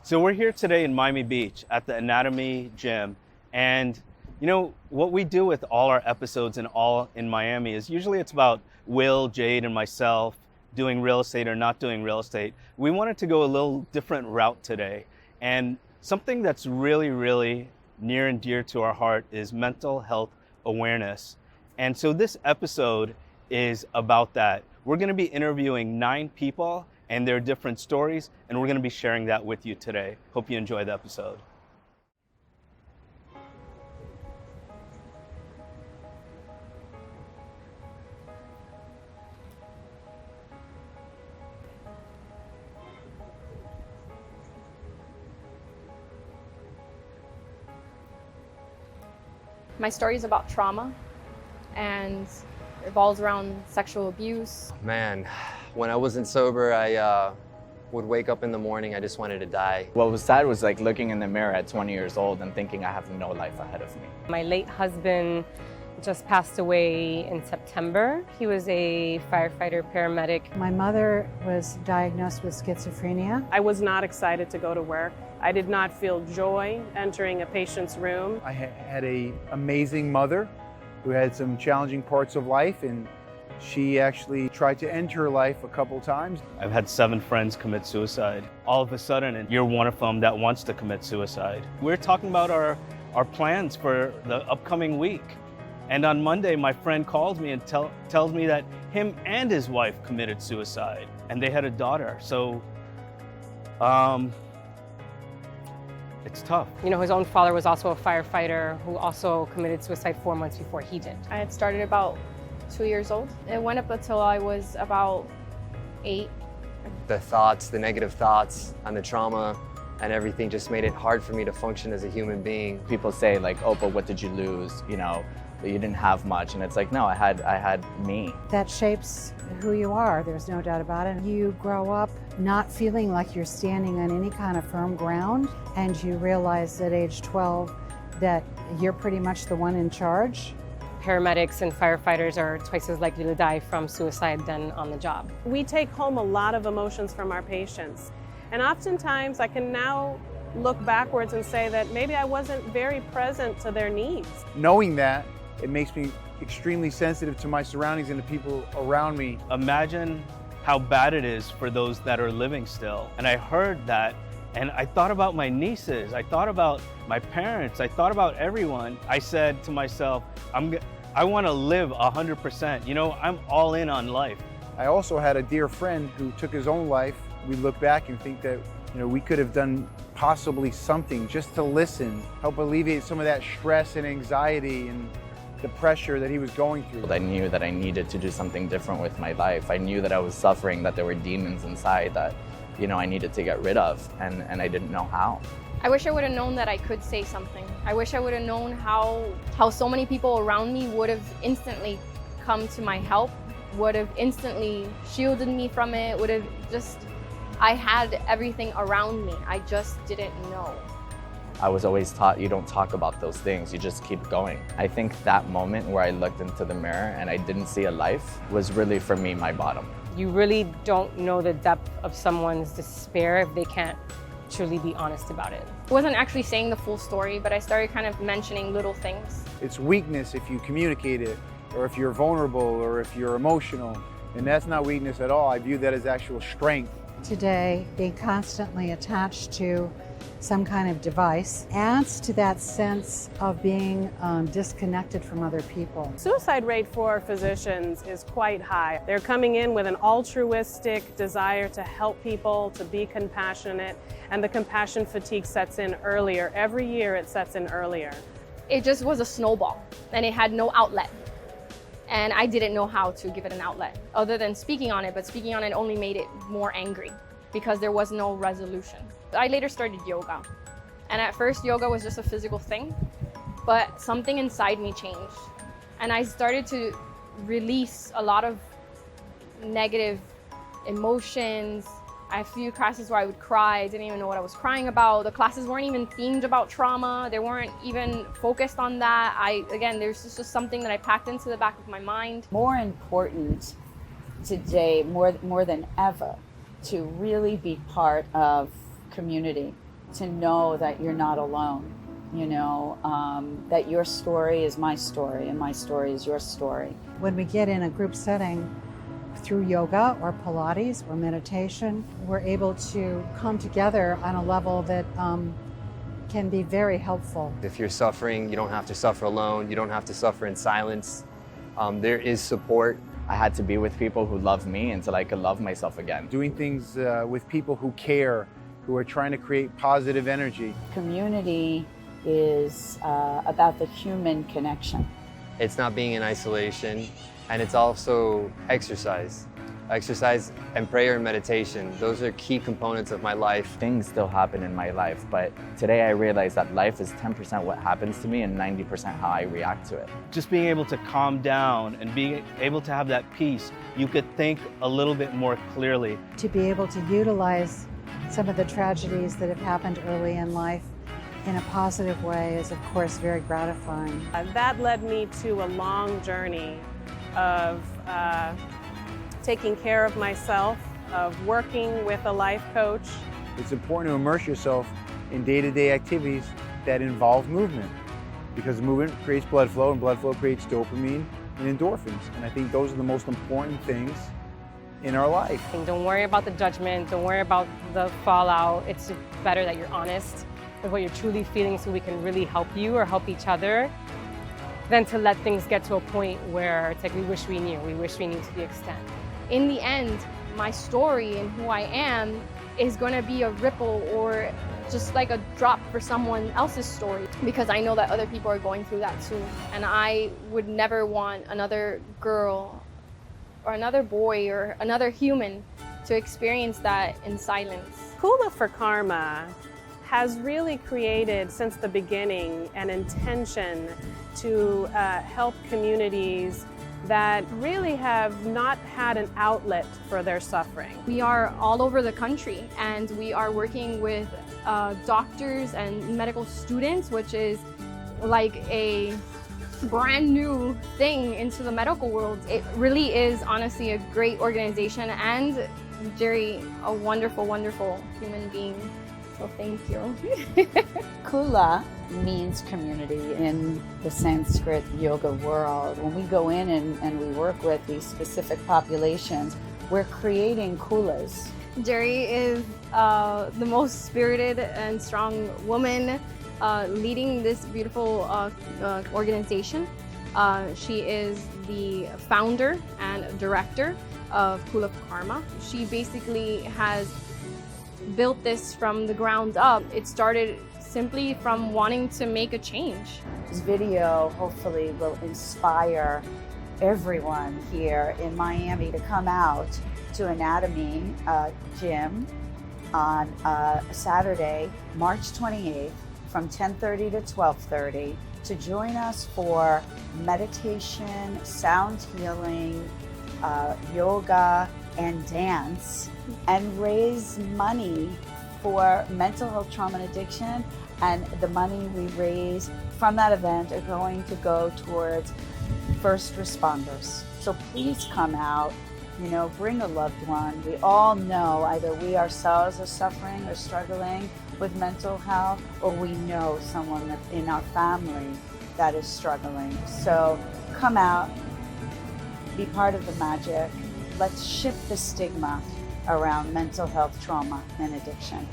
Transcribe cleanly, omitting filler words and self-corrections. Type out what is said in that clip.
So we're here today in Miami Beach at the Anatomy Gym. And you know, what we do with all our episodes and all in Miami is usually it's about Will, Jade, and myself doing real estate or not doing real estate. We wanted to go a little different route today. And something that's really, really near and dear to our heart is mental health awareness. And so this episode is about that. We're going to be interviewing 9 people and their different stories, and we're going to be sharing that with you today. Hope you enjoy the episode. My story is about trauma and revolves around sexual abuse. Man, when I wasn't sober, I would wake up in the morning, I just wanted to die. What was sad was like looking in the mirror at 20 years old and thinking I have no life ahead of me. My late husband just passed away in September. He was a firefighter paramedic. My mother was diagnosed with schizophrenia. I was not excited to go to work. I did not feel joy entering a patient's room. I had an amazing mother who had some challenging parts of life, and she actually tried to end her life a couple times. I've had 7 friends commit suicide. All of a sudden, and you're one of them that wants to commit suicide. We're talking about our plans for the upcoming week. And on Monday, my friend calls me and tells me that him and his wife committed suicide, and they had a daughter. So, it's tough. You know, his own father was also a firefighter who also committed suicide 4 months before he did. I had started about 2 years old. It went up until I was about 8. The thoughts, the negative thoughts, and the trauma and everything just made it hard for me to function as a human being. People say like, oh, but what did you lose? You know, you didn't have much. And it's like, no, I had me. That shapes who you are, there's no doubt about it. You grow up not feeling like you're standing on any kind of firm ground, and you realize at age 12 that you're pretty much the one in charge. Paramedics and firefighters are twice as likely to die from suicide than on the job. We take home a lot of emotions from our patients. And oftentimes I can now look backwards and say that maybe I wasn't very present to their needs. Knowing that, it makes me extremely sensitive to my surroundings and the people around me. Imagine how bad it is for those that are living still. And I heard that, and I thought about my nieces, I thought about my parents, I thought about everyone. I said to myself, I want to live 100%. You know, I'm all in on life. I also had a dear friend who took his own life. We look back and think that, you know, we could have done possibly something just to listen, help alleviate some of that stress and anxiety and the pressure that he was going through. I knew that I needed to do something different with my life. I knew that I was suffering, that there were demons inside that, you know, I needed to get rid of, and I didn't know how. I wish I would have known that I could say something. I wish I would have known how so many people around me would have instantly come to my help, would have instantly shielded me from it, would have just, I had everything around me. I just didn't know. I was always taught you don't talk about those things, you just keep going. I think that moment where I looked into the mirror and I didn't see a life was really, for me, my bottom. You really don't know the depth of someone's despair if they can't truly be honest about it. I wasn't actually saying the full story, but I started kind of mentioning little things. It's weakness if you communicate it, or if you're vulnerable, or if you're emotional. And that's not weakness at all. I view that as actual strength. Today, being constantly attached to some kind of device adds to that sense of being disconnected from other people. Suicide rate for physicians is quite high. They're coming in with an altruistic desire to help people, to be compassionate, and the compassion fatigue sets in earlier. Every year it sets in earlier. It just was a snowball, and it had no outlet. And I didn't know how to give it an outlet other than speaking on it, but speaking on it only made it more angry because there was no resolution. I later started yoga, and at first yoga was just a physical thing, but something inside me changed, and I started to release a lot of negative emotions. I had a few classes where I would cry. I didn't even know what I was crying about. The classes weren't even themed about trauma. They weren't even focused on that. Again, there's just something that I packed into the back of my mind. More important today, more than ever, to really be part of community, to know that you're not alone, that your story is my story and my story is your story. When we get in a group setting through yoga or Pilates or meditation, we're able to come together on a level that can be very helpful. If you're suffering, you don't have to suffer alone. You don't have to suffer in silence. There is support. I had to be with people who love me until I could love myself again. Doing things with people who care, who are trying to create positive energy. Community is about the human connection. It's not being in isolation, and it's also exercise. Exercise and prayer and meditation, those are key components of my life. Things still happen in my life, but today I realize that life is 10% what happens to me and 90% how I react to it. Just being able to calm down and being able to have that peace, you could think a little bit more clearly. To be able to utilize some of the tragedies that have happened early in life in a positive way is, of course, very gratifying. That led me to a long journey of taking care of myself, of working with a life coach. It's important to immerse yourself in day-to-day activities that involve movement, because movement creates blood flow, and blood flow creates dopamine and endorphins. And I think those are the most important things in our life. And don't worry about the judgment, don't worry about the fallout. It's just better that you're honest with what you're truly feeling so we can really help you or help each other than to let things get to a point where it's like we wish we knew to the extent. In the end, my story and who I am is going to be a ripple or just like a drop for someone else's story, because I know that other people are going through that too. And I would never want another girl or another boy or another human to experience that in silence. Kula for Karma has really created, since the beginning, an intention to help communities that really have not had an outlet for their suffering. We are all over the country, and we are working with doctors and medical students, which is like a brand new thing into the medical world. It really is honestly a great organization, and Jerry, a wonderful, wonderful human being. So thank you. Kula means community in the Sanskrit yoga world. When we go in and we work with these specific populations, we're creating kulas. Jerry is the most spirited and strong woman leading this beautiful organization. She is the founder and director of Kula for Karma. She basically has built this from the ground up. It started simply from wanting to make a change. This video hopefully will inspire everyone here in Miami to come out to Anatomy Gym on Saturday, March 28th from 10:30 to 12:30 to join us for meditation, sound healing, yoga, and dance, and raise money for mental health, trauma, and addiction. And the money we raise from that event are going to go towards first responders. So please come out, bring a loved one. We all know either we ourselves are suffering or struggling with mental health, or we know someone that's in our family that is struggling. So come out, be part of the magic. Let's shift the stigma around mental health, trauma, and addiction.